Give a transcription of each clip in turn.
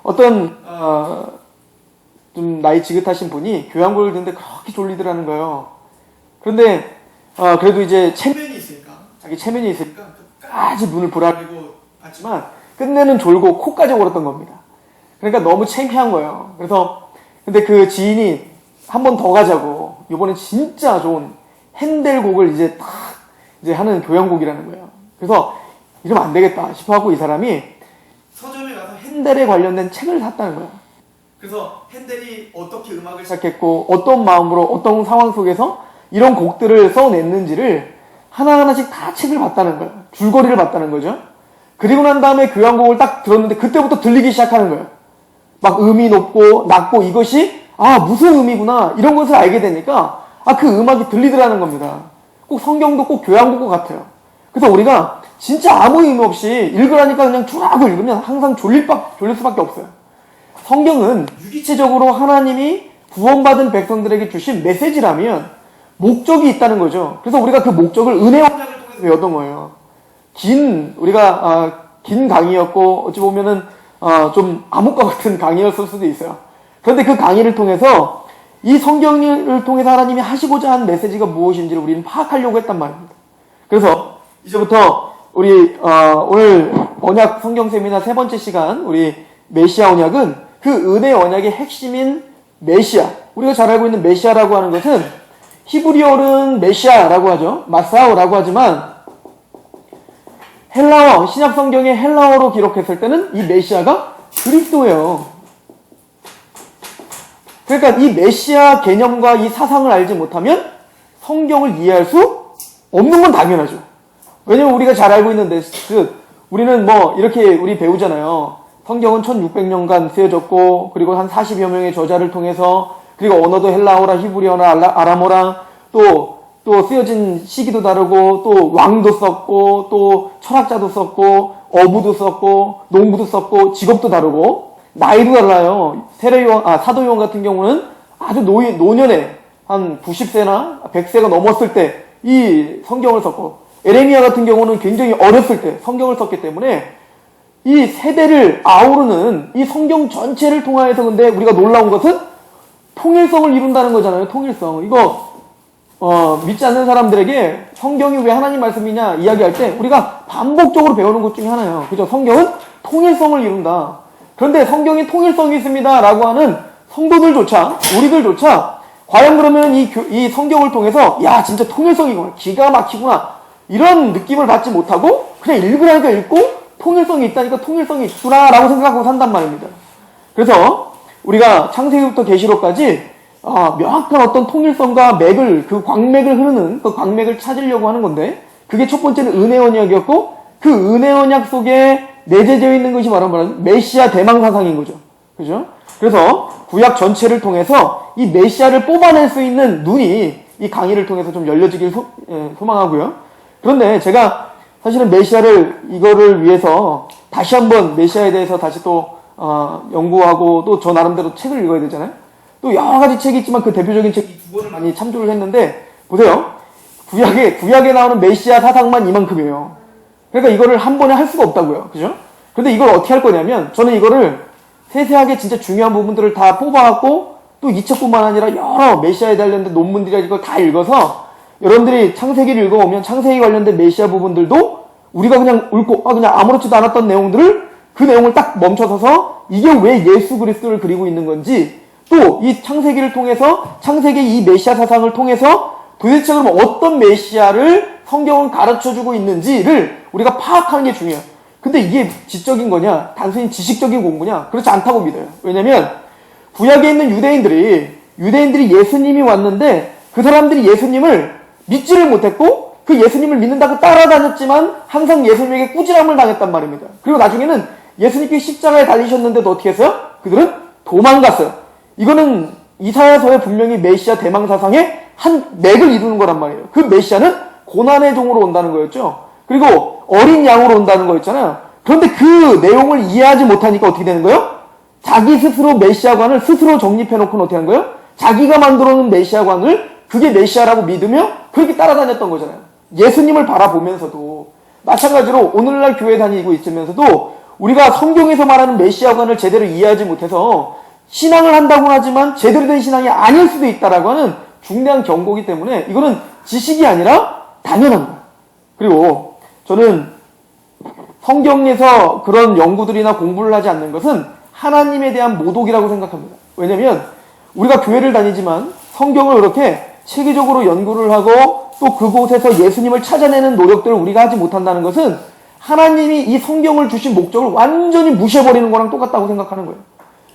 어떤 좀 나이 지긋하신 분이 교양고를 듣는데 그렇게 졸리더라는 거예요. 그런데 그래도 이제 체면이 있으니까, 자기 체면이 있으니까 끝까지 눈을 부라리고 봤지만 끝내는 졸고 코까지 골았던 겁니다. 그러니까 너무 창피한 거예요. 그래서 근데 그 지인이 한 번 더 가자고, 이번엔 진짜 좋은 핸델곡을 이제 딱 이제 하는 교향곡이라는 거예요. 그래서 이러면 안 되겠다 싶어갖고 이 사람이 서점에 가서 핸델에 관련된 책을 샀다는 거예요. 그래서 핸델이 어떻게 음악을 시작했고 어떤 마음으로 어떤 상황 속에서 이런 곡들을 써냈는지를 하나하나씩 다 책을 봤다는 거예요. 줄거리를 봤다는 거죠. 그리고 난 다음에 교향곡을 딱 들었는데 그때부터 들리기 시작하는 거예요. 막 음이 높고 낮고 이것이 무슨 음이구나 이런 것을 알게 되니까 그 음악이 들리더라는 겁니다. 꼭 성경도 꼭 교향곡 같아요. 그래서 우리가 진짜 아무 의미 없이 읽으라니까 그냥 쭈라고 읽으면 항상 졸릴 수밖에 없어요. 성경은 유기체적으로 하나님이 구원받은 백성들에게 주신 메시지라면 목적이 있다는 거죠. 그래서 우리가 그 목적을 은혜 언약을 통해서 배웠던 거예요. 우리가 긴 강의였고 어찌 보면은 좀 암흑과 같은 강의였을 수도 있어요. 그런데 그 강의를 통해서 이 성경을 통해서 하나님이 하시고자 한 메시지가 무엇인지를 우리는 파악하려고 했단 말입니다. 그래서 이제부터 우리 오늘 언약 성경 세미나 3번째 시간 우리 메시아 언약은 그 은혜 언약의 핵심인 메시아, 우리가 잘 알고 있는 메시아라고 하는 것은 히브리어는 메시아라고 하죠. 마사오라고 하지만 헬라어, 신약 성경의 헬라어로 기록했을 때는 이 메시아가 그리스도예요. 그러니까 이 메시아 개념과 이 사상을 알지 못하면 성경을 이해할 수 없는 건 당연하죠. 왜냐면 우리가 잘 알고 있는데 우리는 뭐 이렇게 우리 배우잖아요. 성경은 1600년간 쓰여졌고 그리고 한 40여 명의 저자를 통해서 그리고 언어도 헬라어라 히브리어나 아람어라 또 쓰여진 시기도 다르고 또 왕도 썼고 또 철학자도 썼고 어부도 썼고 농부도 썼고 직업도 다르고 나이도 달라요. 사도 요한 같은 경우는 아주 노년에 한 90세나 100세가 넘었을 때 이 성경을 썼고 에레미야 같은 경우는 굉장히 어렸을 때 성경을 썼기 때문에 이 세대를 아우르는 이 성경 전체를 통하여서 근데 우리가 놀라운 것은 통일성을 이룬다는 거잖아요. 통일성. 이거 믿지 않는 사람들에게 성경이 왜 하나님 말씀이냐 이야기할 때 우리가 반복적으로 배우는 것 중에 하나예요. 그죠? 성경은 통일성을 이룬다. 그런데 성경이 통일성이 있습니다 라고 하는 성도들조차 우리들조차 과연 그러면 이 성경을 통해서 야 진짜 통일성이구나 기가 막히구나 이런 느낌을 받지 못하고 그냥 읽으라니까 읽고 통일성이 있다니까 통일성이 있구나 라고 생각하고 산단 말입니다. 그래서 우리가 창세기부터 계시록까지 명확한 어떤 통일성과 맥을 그 광맥을 흐르는 그 광맥을 찾으려고 하는 건데 그게 첫 번째는 은혜 언약이었고 그 은혜 언약 속에 내재되어 있는 것이 말하면 메시아 대망 사상인 거죠. 그죠? 그래서 구약 전체를 통해서 이 메시아를 뽑아낼 수 있는 눈이 이 강의를 통해서 좀 열려지길 소망하고요. 그런데 제가 사실은 메시아를 이거를 위해서 다시 한번 메시아에 대해서 다시 또 연구하고 또 저 나름대로 책을 읽어야 되잖아요. 또 여러 가지 책이 있지만 그 대표적인 책 두 권을 많이 참조를 했는데 보세요. 구약에 나오는 메시아 사상만 이만큼이에요. 그러니까 이거를 한 번에 할 수가 없다고요. 그죠? 근데 이걸 어떻게 할 거냐면 저는 이거를 세세하게 진짜 중요한 부분들을 다 뽑아갖고 또 이 책뿐만 아니라 여러 메시아에 관련된 논문들이나 이걸 다 읽어서 여러분들이 창세기를 읽어오면 창세기 관련된 메시아 부분들도 우리가 그냥 읽고 그냥 아무렇지도 않았던 내용들을 그 내용을 딱 멈춰서서 이게 왜 예수 그리스도를 그리고 있는 건지 또 이 창세기를 통해서 창세기 이 메시아 사상을 통해서 도대체 그럼 어떤 메시아를 성경은 가르쳐주고 있는지를 우리가 파악하는 게 중요해요. 근데 이게 지적인 거냐 단순히 지식적인 공부냐 그렇지 않다고 믿어요. 왜냐면 구약에 있는 유대인들이 예수님이 왔는데 그 사람들이 예수님을 믿지를 못했고 그 예수님을 믿는다고 따라다녔지만 항상 예수님에게 꾸지람을 당했단 말입니다. 그리고 나중에는 예수님께 십자가에 달리셨는데도 어떻게 했어요? 그들은 도망갔어요. 이거는 이사야서에 분명히 메시아 대망 사상의 한 맥을 이루는 거란 말이에요. 그 메시아는 고난의 종으로 온다는 거였죠. 그리고 어린 양으로 온다는 거였잖아요. 그런데 그 내용을 이해하지 못하니까 어떻게 되는 거예요? 자기 스스로 메시아관을 스스로 정립해놓고는 어떻게 하는 거예요? 자기가 만들어놓은 메시아관을 그게 메시아라고 믿으며 그렇게 따라다녔던 거잖아요. 예수님을 바라보면서도 마찬가지로 오늘날 교회 다니고 있으면서도 우리가 성경에서 말하는 메시아관을 제대로 이해하지 못해서 신앙을 한다고 하지만 제대로 된 신앙이 아닐 수도 있다라고 하는 중대한 경고이기 때문에 이거는 지식이 아니라 당연합니다. 그리고 저는 성경에서 그런 연구들이나 공부를 하지 않는 것은 하나님에 대한 모독이라고 생각합니다. 왜냐면 우리가 교회를 다니지만 성경을 그렇게 체계적으로 연구를 하고 또 그곳에서 예수님을 찾아내는 노력들을 우리가 하지 못한다는 것은 하나님이 이 성경을 주신 목적을 완전히 무시해버리는 거랑 똑같다고 생각하는 거예요.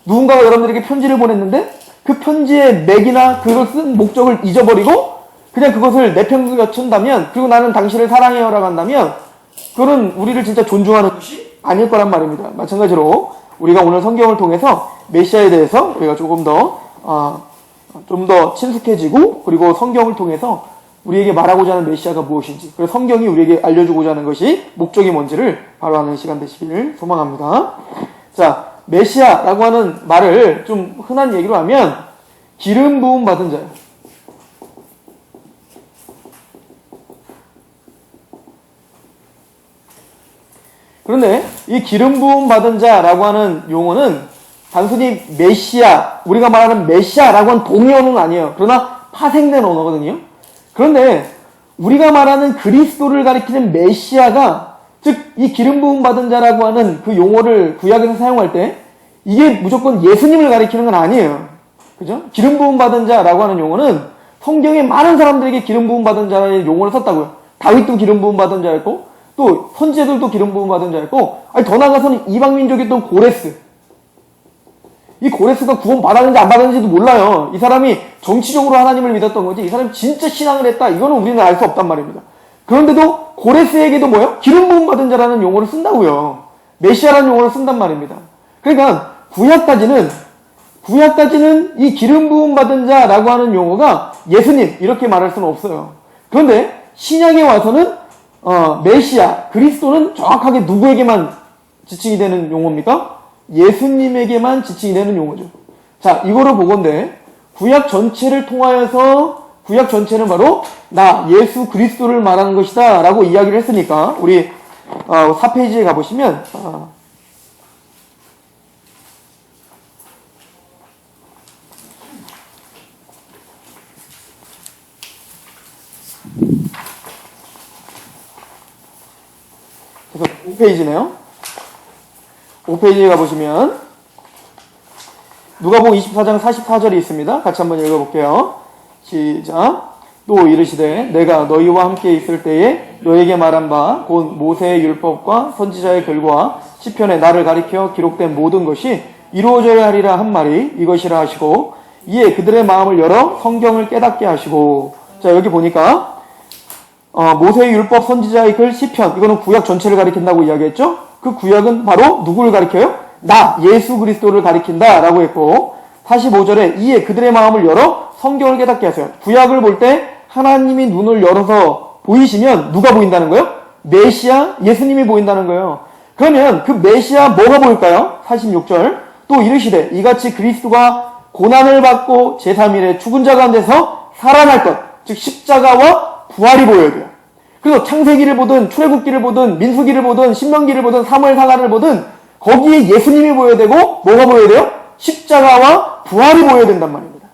누군가가 여러분들에게 편지를 보냈는데 그 편지의 맥이나 그걸 쓴 목적을 잊어버리고 그냥 그것을 내팽개친다면 그리고 나는 당신을 사랑해요라고 한다면 그거는 우리를 진짜 존중하는 것이 아닐 거란 말입니다. 마찬가지로 우리가 오늘 성경을 통해서 메시아에 대해서 우리가 조금 더 친숙해지고 그리고 성경을 통해서 우리에게 말하고자 하는 메시아가 무엇인지 그리고 성경이 우리에게 알려주고자 하는 것이 목적이 뭔지를 바로 아는 시간 되시길 소망합니다. 자, 메시아라고 하는 말을 좀 흔한 얘기로 하면 기름 부음 받은 자예요. 그런데 이 기름 부음 받은 자라고 하는 용어는 단순히 메시아, 우리가 말하는 메시아라고 하는 동의어는 아니에요. 그러나 파생된 언어거든요. 그런데 우리가 말하는 그리스도를 가리키는 메시아가 즉 이 기름 부음 받은 자라고 하는 그 용어를 구약에서 사용할 때 이게 무조건 예수님을 가리키는 건 아니에요. 그죠? 기름 부음 받은 자라고 하는 용어는 성경에 많은 사람들에게 기름 부음 받은 자의 용어를 썼다고요. 다윗도 기름 부음 받은 자였고 또 선지자들도 기름 부음 받은 자였고 아니 더 나아가서는 이방 민족이었던 고레스. 이 고레스가 구원 받았는지 안 받았는지도 몰라요. 이 사람이 정치적으로 하나님을 믿었던 거지 이 사람이 진짜 신앙을 했다. 이거는 우리는 알 수 없단 말입니다. 그런데도 고레스에게도 뭐예요? 기름 부음 받은 자라는 용어를 쓴다고요. 메시아라는 용어를 쓴단 말입니다. 그러니까 구약까지는 이 기름 부음 받은 자라고 하는 용어가 예수님 이렇게 말할 수는 없어요. 그런데 신약에 와서는 메시아, 그리스도는 정확하게 누구에게만 지칭이 되는 용어입니까? 예수님에게만 지칭이 되는 용어죠. 자, 이거를 보건대 구약 전체를 통하여서 구약 전체는 바로 나 예수 그리스도를 말하는 것이다 라고 이야기를 했으니까 우리 4페이지에 가보시면 그래서 5페이지네요. 5페이지에 가보시면 누가복음 24장 44절이 있습니다. 같이 한번 읽어볼게요. 시작. 또 이르시되 내가 너희와 함께 있을 때에 너에게 말한 바 곧 모세의 율법과 선지자의 글과 시편에 나를 가리켜 기록된 모든 것이 이루어져야 하리라 한 말이 이것이라 하시고 이에 그들의 마음을 열어 성경을 깨닫게 하시고 자 여기 보니까 모세의 율법, 선지자의 글, 시편 이거는 구약 전체를 가리킨다고 이야기했죠. 그 구약은 바로 누구를 가리켜요? 나 예수 그리스도를 가리킨다 라고 했고 45절에 이에 그들의 마음을 열어 성경을 깨닫게 하세요. 구약을 볼 때 하나님이 눈을 열어서 보이시면 누가 보인다는 거예요? 메시아 예수님이 보인다는 거예요. 그러면 그 메시아 뭐가 보일까요? 46절 또 이르시되 이같이 그리스도가 고난을 받고 제3일에 죽은 자 가운데서 살아날 것 즉 십자가와 부활이 보여야 돼요. 그래서 창세기를 보든 출애굽기를 보든 민수기를 보든 신명기를 보든 사무엘상하를 보든 거기에 예수님이 보여야 되고 뭐가 보여야 돼요? 십자가와 부활이 보여야 된단 말입니다.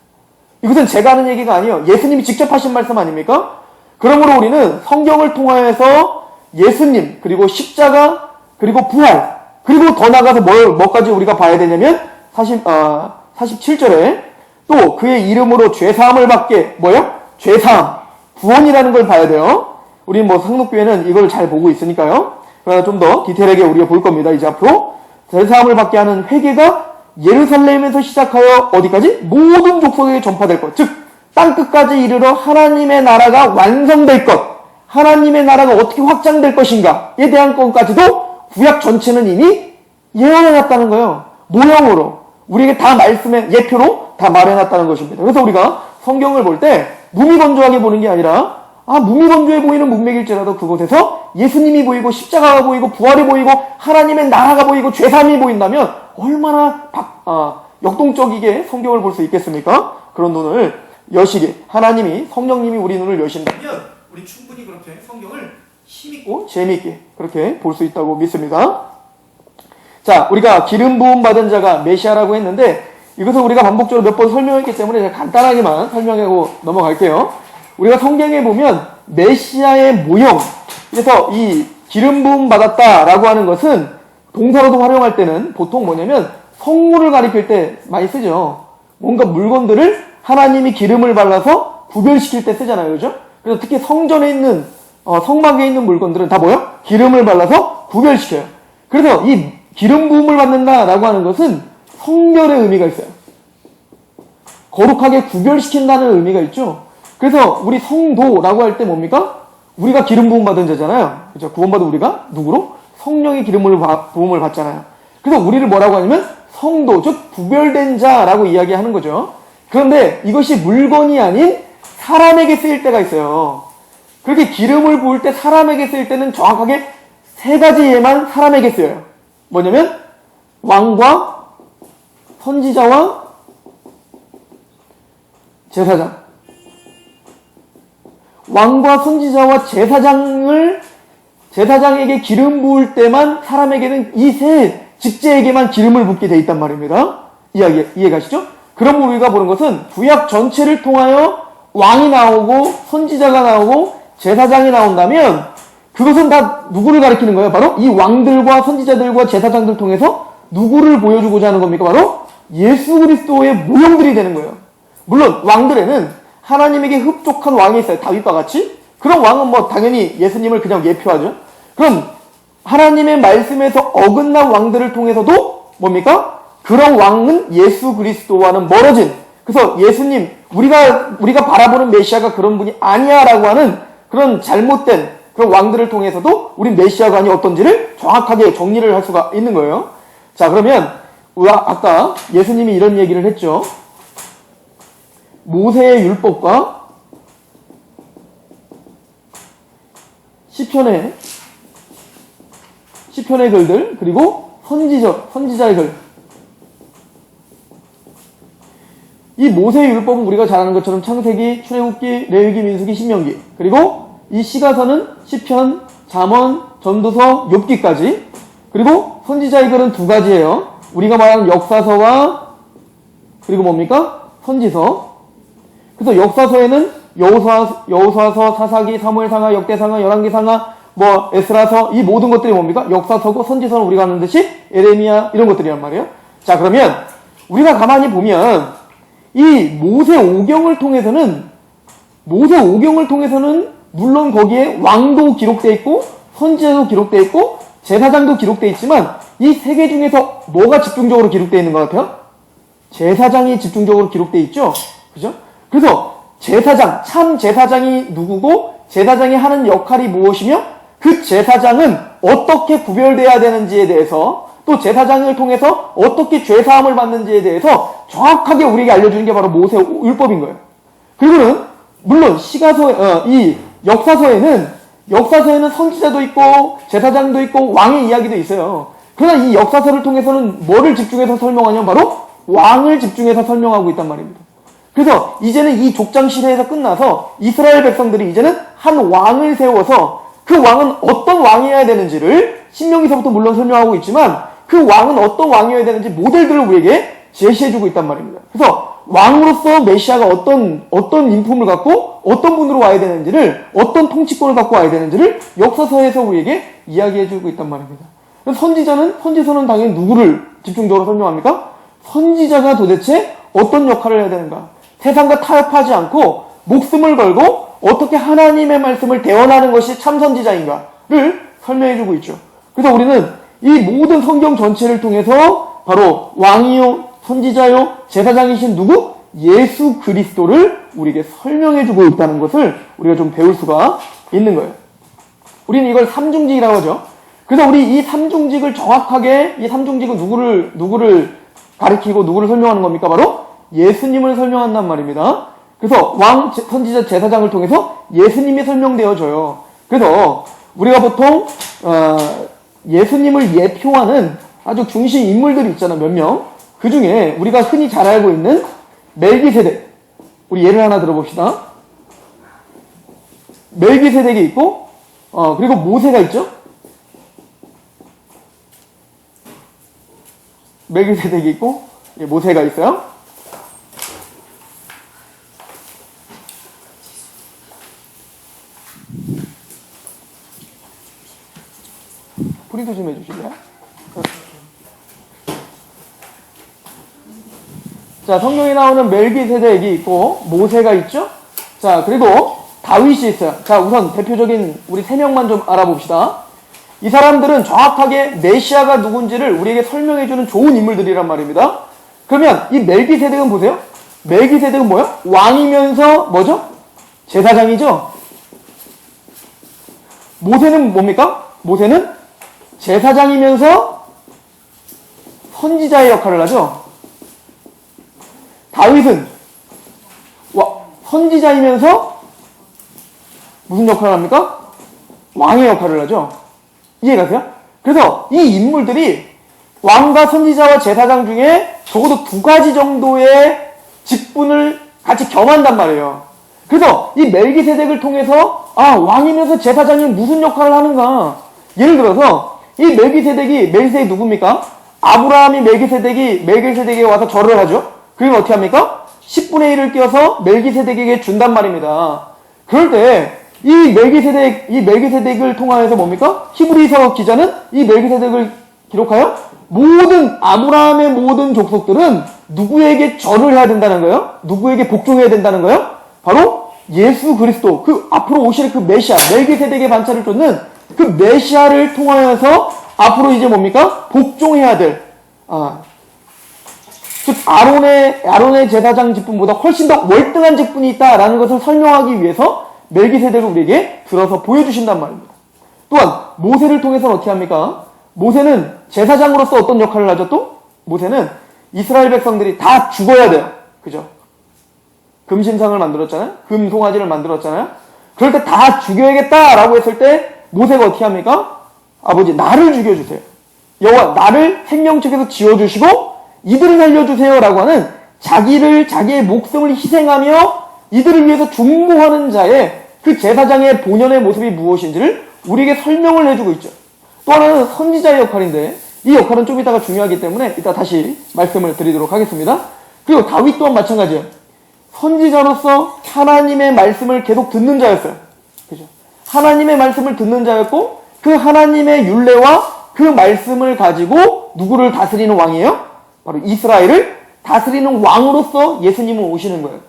이것은 제가 하는 얘기가 아니에요. 예수님이 직접 하신 말씀 아닙니까? 그러므로 우리는 성경을 통하여서 예수님 그리고 십자가 그리고 부활 그리고 더 나가서 뭐까지 우리가 봐야 되냐면 47절에 또 그의 이름으로 죄사함을 받게 뭐요? 죄사함 구원이라는 걸 봐야 돼요. 우리는 뭐 상록교회는 이걸 잘 보고 있으니까요. 그러나 좀 더 디테일하게 우리가 볼 겁니다. 이제 앞으로 죄사함을 받게 하는 회개가 예루살렘에서 시작하여 어디까지? 모든 족속에게 전파될 것. 즉 땅끝까지 이르러 하나님의 나라가 완성될 것. 하나님의 나라가 어떻게 확장될 것인가에 대한 것까지도 구약 전체는 이미 예언해놨다는 거예요. 모형으로 우리에게 다 말씀에 예표로 다 말해놨다는 것입니다. 그래서 우리가 성경을 볼 때 무미건조하게 보는 게 아니라 무미건조해 보이는 문맥일지라도 그곳에서 예수님이 보이고 십자가가 보이고 부활이 보이고 하나님의 나라가 보이고 죄사함이 보인다면 얼마나 역동적이게 성경을 볼 수 있겠습니까? 그런 눈을 여시게 하나님이 성령님이 우리 눈을 여신다면 우리 충분히 그렇게 성경을 힘있고 재미있게 그렇게 볼 수 있다고 믿습니다. 자, 우리가 기름 부음 받은 자가 메시아라고 했는데 이것을 우리가 반복적으로 몇 번 설명했기 때문에 제가 간단하게만 설명하고 넘어갈게요. 우리가 성경에 보면 메시아의 모형, 그래서 이 기름 부음 받았다라고 하는 것은 동사로도 활용할 때는 보통 뭐냐면 성물을 가리킬 때 많이 쓰죠. 뭔가 물건들을 하나님이 기름을 발라서 구별시킬 때 쓰잖아요. 그죠? 그래서 특히 성전에 있는 성막에 있는 물건들은 다 뭐요? 기름을 발라서 구별시켜요. 그래서 이 기름 부음을 받는다라고 하는 것은 성별의 의미가 있어요. 거룩하게 구별시킨다는 의미가 있죠. 그래서 우리 성도라고 할 때 뭡니까? 우리가 기름 부음 받은 자잖아요. 그죠? 구원받은 우리가 누구로? 성령의 기름을 부음을 받잖아요. 그래서 우리를 뭐라고 하냐면 성도, 즉 구별된 자라고 이야기하는 거죠. 그런데 이것이 물건이 아닌 사람에게 쓰일 때가 있어요. 그렇게 기름을 부을 때 사람에게 쓰일 때는 정확하게 세 가지 예만 사람에게 쓰여요. 뭐냐면 왕과 선지자와 제사장. 왕과 선지자와 제사장에게 기름 부을 때만 사람에게는 이 세 직제에게만 기름을 붓게 돼 있단 말입니다. 이해가시죠? 그럼 우리가 보는 것은 구약 전체를 통하여 왕이 나오고 선지자가 나오고 제사장이 나온다면 그것은 다 누구를 가리키는 거예요? 바로 이 왕들과 선지자들과 제사장들 통해서 누구를 보여주고자 하는 겁니까? 바로 예수 그리스도의 모형들이 되는 거예요. 물론 왕들에는 하나님에게 흡족한 왕이 있어요. 다윗과 같이. 그런 왕은 뭐 당연히 예수님을 그냥 예표하죠. 그럼 하나님의 말씀에서 어긋난 왕들을 통해서도 뭡니까? 그런 왕은 예수 그리스도와는 멀어진, 그래서 예수님, 우리가 바라보는 메시아가 그런 분이 아니야라고 하는 그런 잘못된 그런 왕들을 통해서도 우리 메시아가 아니 어떤지를 정확하게 정리를 할 수가 있는 거예요. 자, 그러면 아까 예수님이 이런 얘기를 했죠. 모세의 율법과 시편의 글들, 그리고 선지자의 글. 이 모세의 율법은 우리가 잘 아는 것처럼 창세기, 출애굽기, 레위기, 민수기, 신명기, 그리고 이 시가서는 시편, 잠언, 전도서, 욥기까지. 그리고 선지자의 글은 두 가지예요. 우리가 말하는 역사서와 그리고 뭡니까? 선지서. 그래서 역사서에는 여호수아서, 사사기, 사무엘상하, 역대상하, 열왕기상하, 에스라서, 이 모든 것들이 뭡니까? 역사서고, 선지서는 우리가 아는 듯이 에레미야 이런 것들이란 말이에요. 자, 그러면 우리가 가만히 보면 이 모세 오경을 통해서는 물론 거기에 왕도 기록되어 있고 선지자도 기록되어 있고 제사장도 기록되어 있지만 이 세 개 중에서 뭐가 집중적으로 기록되어 있는 것 같아요? 제사장이 집중적으로 기록되어 있죠. 그죠? 그래서 참 제사장이 누구고 제사장이 하는 역할이 무엇이며 그 제사장은 어떻게 구별돼야 되는지에 대해서, 또 제사장을 통해서 어떻게 죄사함을 받는지에 대해서 정확하게 우리에게 알려주는 게 바로 모세 율법인 거예요. 그리고는 물론 이 역사서에는 선지자도 있고 제사장도 있고 왕의 이야기도 있어요. 그러나 이 역사서를 통해서는 뭐를 집중해서 설명하냐면 바로 왕을 집중해서 설명하고 있단 말입니다. 그래서 이제는 이 족장 시대에서 끝나서 이스라엘 백성들이 이제는 한 왕을 세워서 그 왕은 어떤 왕이어야 되는지를 신명기서부터 물론 설명하고 있지만 그 왕은 어떤 왕이어야 되는지 모델들을 우리에게 제시해주고 있단 말입니다. 그래서 왕으로서 메시아가 어떤 인품을 갖고 어떤 분으로 와야 되는지를, 어떤 통치권을 갖고 와야 되는지를 역사서에서 우리에게 이야기해주고 있단 말입니다. 선지서는 당연히 누구를 집중적으로 설명합니까? 선지자가 도대체 어떤 역할을 해야 되는가? 세상과 타협하지 않고 목숨을 걸고 어떻게 하나님의 말씀을 대언하는 것이 참 선지자인가를 설명해주고 있죠. 그래서 우리는 이 모든 성경 전체를 통해서 바로 왕이요, 선지자요, 제사장이신 누구? 예수 그리스도를 우리에게 설명해주고 있다는 것을 우리가 좀 배울 수가 있는 거예요. 우리는 이걸 삼중직이라고 하죠. 그래서 우리 이 삼중직을 정확하게, 이 삼중직은 누구를 가리키고 누구를 설명하는 겁니까? 바로 예수님을 설명한단 말입니다. 그래서 왕, 선지자, 제사장을 통해서 예수님이 설명되어져요. 그래서 우리가 보통 예수님을 예표하는 아주 중심 인물들이 있잖아요. 몇 명. 그 중에 우리가 흔히 잘 알고 있는 멜기세덱. 우리 예를 하나 들어봅시다. 멜기세덱이 있고 그리고 모세가 있죠. 멜기세덱이 있고 모세가 있어요. 프린트 좀 해주실래요? 자, 성경에 나오는 멜기세덱이 있고 모세가 있죠. 자, 그리고 다윗이 있어요. 자, 우선 대표적인 우리 세 명만 좀 알아봅시다. 이 사람들은 정확하게 메시아가 누군지를 우리에게 설명해주는 좋은 인물들이란 말입니다. 그러면 이 멜기세덱은 보세요. 멜기세덱은 뭐예요? 왕이면서 뭐죠? 제사장이죠. 모세는 뭡니까? 모세는 제사장이면서 선지자의 역할을 하죠. 다윗은 선지자이면서 무슨 역할을 합니까? 왕의 역할을 하죠. 이해가세요? 그래서 이 인물들이 왕과 선지자와 제사장 중에 적어도 두 가지 정도의 직분을 같이 겸한단 말이에요. 그래서 이 멜기세덱을 통해서 왕이면서 제사장이 무슨 역할을 하는가. 예를 들어서 이 멜기세덱이 누굽니까? 아브라함이 멜기세덱에게 와서 절을 하죠. 그러면 어떻게 합니까? 10분의 1을 띄어서 멜기세덱에게 준단 말입니다. 그럴 때 이 멜기세덱을 통하여서 뭡니까? 히브리서 기자는 이 멜기세덱을 기록하여 아브라함의 모든 족속들은 누구에게 절을 해야 된다는 거예요? 누구에게 복종해야 된다는 거예요? 바로 예수 그리스도, 앞으로 오실 그 메시아, 멜기세덱의 반차를 쫓는 그 메시아를 통하여서 앞으로 이제 뭡니까? 복종해야 될, 즉 아론의 제사장 직분보다 훨씬 더 월등한 직분이 있다라는 것을 설명하기 위해서 멜기세덱을 우리에게 들어서 보여주신단 말입니다. 또한 모세를 통해서는 어떻게 합니까? 모세는 제사장으로서 어떤 역할을 하죠? 또 모세는 이스라엘 백성들이 다 죽어야 돼요. 그죠? 금신상을 만들었잖아요. 금송아지를 만들었잖아요. 그럴 때 다 죽여야겠다라고 했을 때 모세가 어떻게 합니까? 아버지 나를 죽여주세요. 여호와 나를 생명책에서 지워주시고 이들을 살려주세요 라고 하는 자기의 목숨을 희생하며 이들을 위해서 중보하는 자의 그 제사장의 본연의 모습이 무엇인지를 우리에게 설명을 해주고 있죠. 또 하나는 선지자의 역할인데 이 역할은 좀 이따가 중요하기 때문에 이따 다시 말씀을 드리도록 하겠습니다. 그리고 다윗 또한 마찬가지예요. 선지자로서 하나님의 말씀을 계속 듣는 자였어요. 그죠? 하나님의 말씀을 듣는 자였고 그 하나님의 율례와 그 말씀을 가지고 누구를 다스리는 왕이에요? 바로 이스라엘을 다스리는 왕으로서 예수님은 오시는 거예요.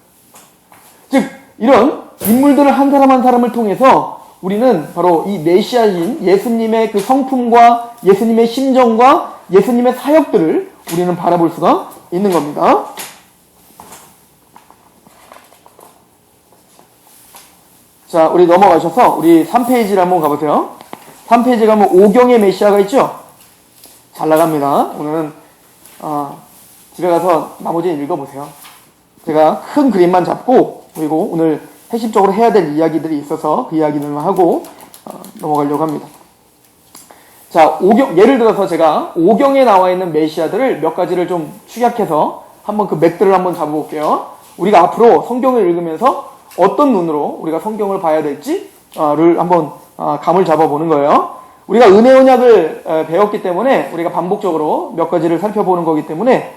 즉 이런 인물들을 한 사람 한 사람을 통해서 우리는 바로 이 메시아인 예수님의 그 성품과 예수님의 심정과 예수님의 사역들을 우리는 바라볼 수가 있는 겁니다. 자, 우리 넘어가셔서 우리 3페이지를 한번 가보세요. 3페이지 가면 오경의 메시아가 있죠? 잘 나갑니다. 오늘은 집에 가서 나머지는 읽어보세요. 제가 큰 그림만 잡고 그리고 오늘 핵심적으로 해야 될 이야기들이 있어서 그 이야기들만 하고 넘어가려고 합니다. 자, 예를 들어서 제가 오경에 나와 있는 메시아들을 몇 가지를 좀 축약해서 한번 그 맥들을 한번 잡아볼게요. 우리가 앞으로 성경을 읽으면서 어떤 눈으로 우리가 성경을 봐야 될지를 한번 감을 잡아보는 거예요. 우리가 은혜 언약을 배웠기 때문에 우리가 반복적으로 몇 가지를 살펴보는 거기 때문에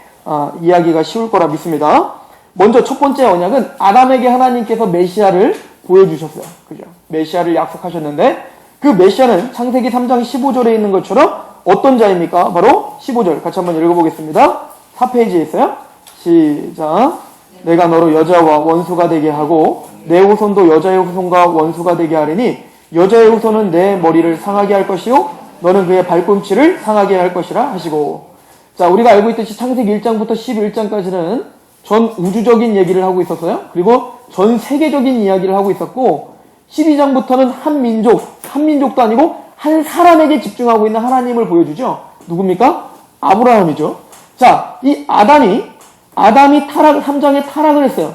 이야기가 쉬울 거라 믿습니다. 먼저 첫 번째 언약은 아담에게 하나님께서 메시아를 보여주셨어요. 그죠? 메시아를 약속하셨는데 그 메시아는 창세기 3장 15절에 있는 것처럼 어떤 자입니까? 바로 15절 같이 한번 읽어보겠습니다. 4페이지에 있어요. 시작. 내가 너로 여자와 원수가 되게 하고 내 후손도 여자의 후손과 원수가 되게 하리니 여자의 후손은 내 머리를 상하게 할 것이요 너는 그의 발꿈치를 상하게 할 것이라 하시고. 자, 우리가 알고 있듯이 창세기 1장부터 11장까지는 전 우주적인 얘기를 하고 있었어요. 그리고 전 세계적인 이야기를 하고 있었고 12장부터는 한 민족도 아니고 한 사람에게 집중하고 있는 하나님을 보여주죠. 누굽니까? 아브라함이죠. 자, 이 아담이 3장에 타락을 했어요.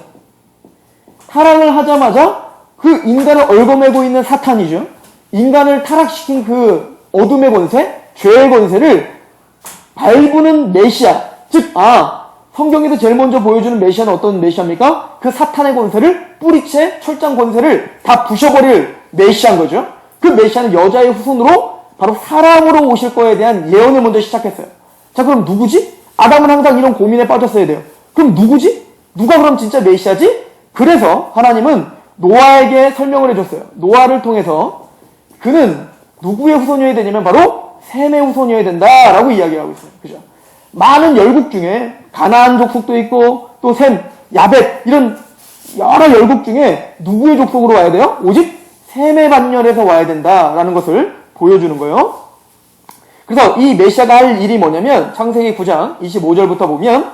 타락을 하자마자 그 인간을 얽어매고 있는 사탄이죠. 인간을 타락시킨 그 어둠의 권세, 죄의 권세를 밟는 메시아. 즉, 성경에서 제일 먼저 보여주는 메시아는 어떤 메시아입니까? 그 사탄의 권세를 뿌리채 철장 권세를 다 부셔버릴 메시아인 거죠. 그 메시아는 여자의 후손으로 바로 사람으로 오실 거에 대한 예언을 먼저 시작했어요. 자, 그럼 누구지? 아담은 항상 이런 고민에 빠졌어야 돼요. 그럼 누구지? 누가 그럼 진짜 메시아지? 그래서 하나님은 노아에게 설명을 해줬어요. 노아를 통해서 그는 누구의 후손이어야 되냐면 바로 셈의 후손이어야 된다라고 이야기하고 있어요. 그죠? 많은 열국 중에 가나안 족속도 있고 또 셈, 야벳 이런 여러 열국 중에 누구의 족속으로 와야 돼요? 오직 셈의 반열에서 와야 된다라는 것을 보여주는 거예요. 그래서 이 메시아가 할 일이 뭐냐면 창세기 9장 25절부터 보면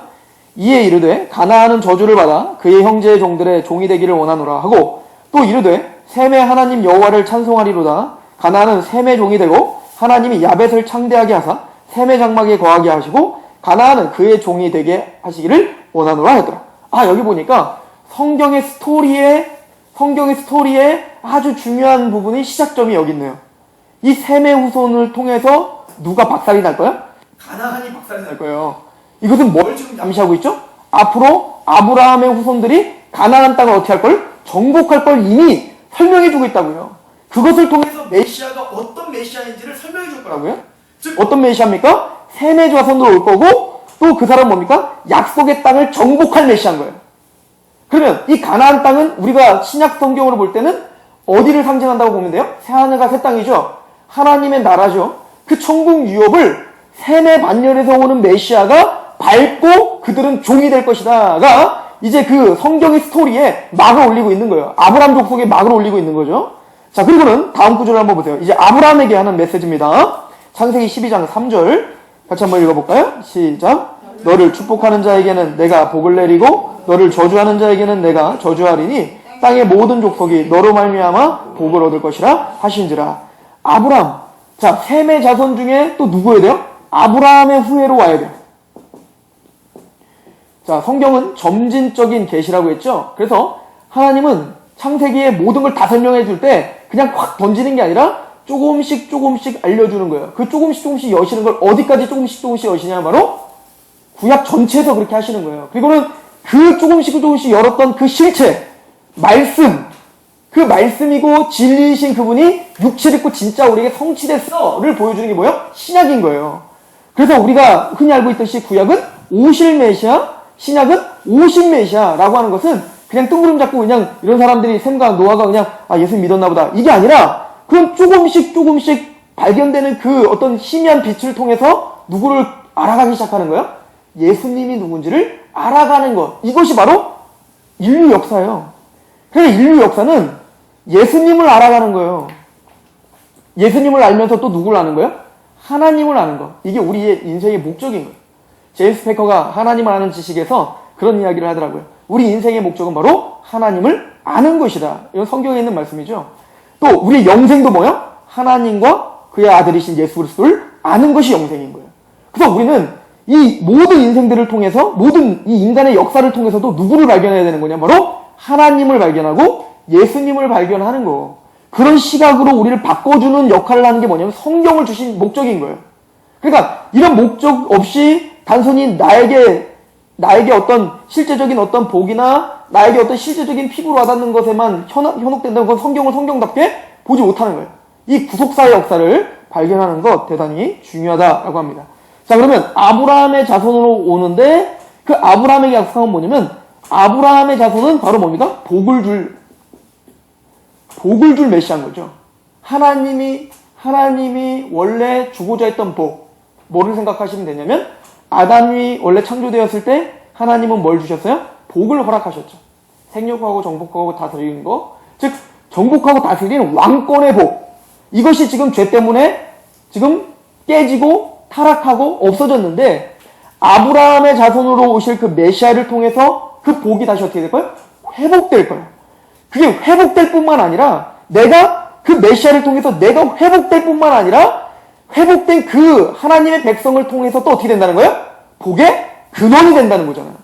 이에 이르되 가나안은 저주를 받아 그의 형제의 종들의 종이 되기를 원하노라 하고 또 이르되 셈의 하나님 여호와를 찬송하리로다. 가나안은 셈의 종이 되고 하나님이 야벳을 창대하게 하사 셈의 장막에 거하게 하시고 가나안은 그의 종이 되게 하시기를 원하노라 하더라. 아, 여기 보니까 성경의 스토리에 아주 중요한 부분이 시작점이 여기 있네요. 이 셈의 후손을 통해서 누가 박살이 날 거야? 가나안이 박살이 날 거예요. 이것은 뭘 지금 암시하고 있죠? 앞으로 아브라함의 후손들이 가나안 땅을 어떻게 할 걸? 정복할 걸 이미 설명해 주고 있다고요. 그것을 통해서 메시아가 어떤 메시아인지를 설명해 줄 거라고요. 즉 어떤 메시아입니까? 셈의 자손으로 올 거고 또 그 사람 뭡니까? 약속의 땅을 정복할 메시아인 거예요. 그러면 이 가나안 땅은 우리가 신약 성경으로 볼 때는 어디를 상징한다고 보면 돼요? 새하늘과 새 땅이죠. 하나님의 나라죠. 그 천국 유업을 셈의 반열에서 오는 메시아가 밟고 그들은 종이 될 것이다가 이제 그 성경의 스토리에 막을 올리고 있는 거예요. 아브라함 족속에 막을 올리고 있는 거죠. 자, 그리고는 다음 구절을 한번 보세요. 이제 아브라함에게 하는 메시지입니다. 창세기 12장 3절 같이 한번 읽어볼까요? 시작. 너를 축복하는 자에게는 내가 복을 내리고 너를 저주하는 자에게는 내가 저주하리니 땅의 모든 족속이 너로 말미암아 복을 얻을 것이라 하신지라. 아브라함. 자, 셈의 자손 중에 또 누구여야 돼요? 아브라함의 후예로 와야 돼요. 자, 성경은 점진적인 계시라고 했죠. 그래서 하나님은 창세기의 모든 걸 다 설명해 줄 때 그냥 확 던지는 게 아니라 조금씩 알려주는 거예요. 그 조금씩 여시는 걸 어디까지 조금씩 여시냐 바로 구약 전체에서 그렇게 하시는 거예요. 그리고는 그 조금씩 열었던 그 실체, 말씀, 그 말씀이고 진리이신 그분이 육체를 입고 진짜 우리에게 성취됐어를 보여주는 게 뭐예요? 신약인 거예요. 그래서 우리가 흔히 알고 있듯이 구약은 오실 메시아, 신약은 오신 메시아라고 하는 것은 그냥 뜬구름 잡고 그냥 이런 사람들이 셈과 노아가 그냥 예수 믿었나 보다 이게 아니라 그건 조금씩 발견되는 그 어떤 희미한 빛을 통해서 누구를 알아가기 시작하는 거예요? 예수님이 누군지를 알아가는 것. 이것이 바로 인류 역사예요. 그래서 인류 역사는 예수님을 알아가는 거예요. 예수님을 알면서 또 누구를 아는 거예요? 하나님을 아는 것. 이게 우리의 인생의 목적인 거예요. 제임스 패커가 하나님을 아는 지식에서 그런 이야기를 하더라고요. 우리 인생의 목적은 바로 하나님을 아는 것이다. 이건 성경에 있는 말씀이죠. 또 우리의 영생도 뭐예요? 하나님과 그의 아들이신 예수 그리스도를 아는 것이 영생인 거예요. 그래서 우리는 이 모든 인생들을 통해서 모든 이 인간의 역사를 통해서도 누구를 발견해야 되는 거냐? 바로 하나님을 발견하고 예수님을 발견하는 거. 그런 시각으로 우리를 바꿔주는 역할을 하는 게 뭐냐면 성경을 주신 목적인 거예요. 그러니까 이런 목적 없이 단순히 나에게 어떤 실제적인 어떤 복이나 나에게 어떤 실제적인 피부로 와닿는 것에만 현혹된다면 그건 성경을 성경답게 보지 못하는 거예요. 이 구속사의 역사를 발견하는 것 대단히 중요하다라고 합니다. 자, 그러면 아브라함의 자손으로 오는데 그 아브라함에게 약속한 건 뭐냐면 아브라함의 자손은 바로 뭡니까? 복을 줄 메시아인 거죠. 하나님이 원래 주고자 했던 복, 뭐를 생각하시면 되냐면 아담이 원래 창조되었을 때 하나님은 뭘 주셨어요? 복을 허락하셨죠. 생육하고 정복하고 다스리는 거. 즉 정복하고 다스리는 왕권의 복. 이것이 지금 죄 때문에 지금 깨지고 타락하고 없어졌는데 아브라함의 자손으로 오실 그 메시아를 통해서 그 복이 다시 어떻게 될 거예요? 회복될 거예요. 그게 회복될 뿐만 아니라 내가 그 메시아를 통해서 내가 회복될 뿐만 아니라 회복된 그 하나님의 백성을 통해서 또 어떻게 된다는 거예요? 복의 근원이 된다는 거잖아요.